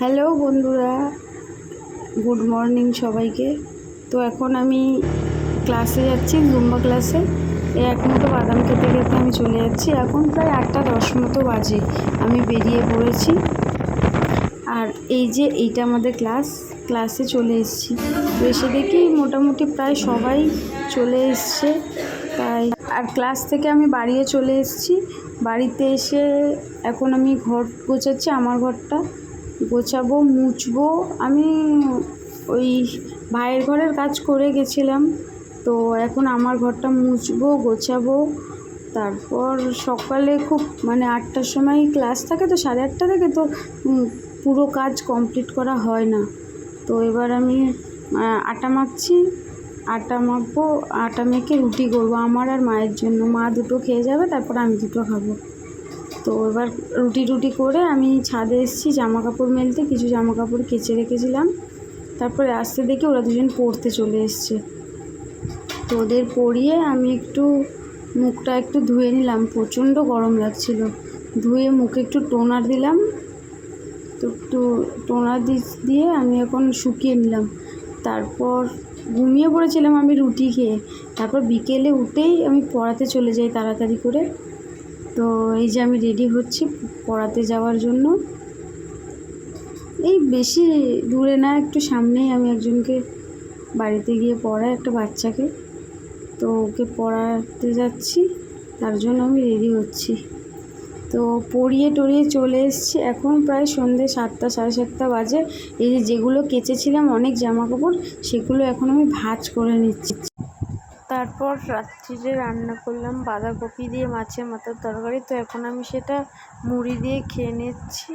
Hello বন্ধুরা, good morning সবাইকে। তো এখন আমি ক্লাসে যাচ্ছি, জুম্বা ক্লাসে। এক মুঠো বাদাম খেতে খেতে আমি চলে যাচ্ছি। এখন প্রায় 8:10 মতো বাজে, আমি বেরিয়ে পড়েছি। আর এই যে এইটা আমাদের ক্লাসে চলে এসেছি। তো এসে দেখি মোটামুটি প্রায় সবাই চলে এসছে। তাই আর ক্লাস থেকে আমি বাড়িও চলে এসেছি। বাড়িতে এসে এখন আমি ঘর গোছাচ্ছি, আমার ঘরটা গোছাবো, মুছবো। আমি ওই ভাইয়ের ঘরের কাজ করে গেছিলাম, তো এখন আমার ঘরটা মুছবো, গোছাবো। তারপর সকালে খুব 8টার সময় ক্লাস থাকে, তো 8:30 থেকে তো পুরো কাজ কমপ্লিট করা হয় না। তো এবার আমি আটা মাখছি, আটা মাখবো, আটা মেখে রুটি করবো আমার আর মায়ের জন্য। মা দুটো খেয়ে যাবে, তারপর আমি দুটো খাবো। তো এবার রুটি করে আমি ছাদে এসেছি জামা কাপড় মেলতে। কিছু জামা কাপড় কেচে রেখেছিলাম, তারপরে আসতে দেখি ওরা দুজন পড়তে চলে এসছে। তো ওদের পড়িয়ে আমি একটু মুখটা একটু ধুয়ে নিলাম, প্রচণ্ড গরম লাগছিল। ধুয়ে মুখে একটু টোনার দিলাম, তো একটু টোনার দিয়ে আমি এখন শুকিয়ে নিলাম। তারপর ঘুমিয়ে পড়েছিলাম আমি রুটি খেয়ে। তারপর বিকেলে উঠেই আমি পড়াতে চলে যাই তাড়াতাড়ি করে। তো এই যে আমি রেডি হচ্ছি পড়াতে যাওয়ার জন্য। এই বেশি দূরে না, একটু সামনেই আমি একজনকে বাড়িতে গিয়ে পড়াই, একটা বাচ্চাকে। তো ওকে পড়াতে যাচ্ছি, তার জন্য আমি রেডি হচ্ছি। তো পড়িয়ে টড়িয়ে চলে এসেছি। এখন প্রায় সন্ধ্যে 7টা, 7:30 বাজে। এই যেগুলো কেচেছিলাম অনেক জামা কাপড়, সেগুলো এখন আমি ভাঁজ করে নিচ্ছি। তারপর রাত্রিরে রান্না করলাম বাঁধাকপি দিয়ে মাছের মাথার তরকারি। তো এখন আমি সেটা মুড়ি দিয়ে খেয়ে নিচ্ছি।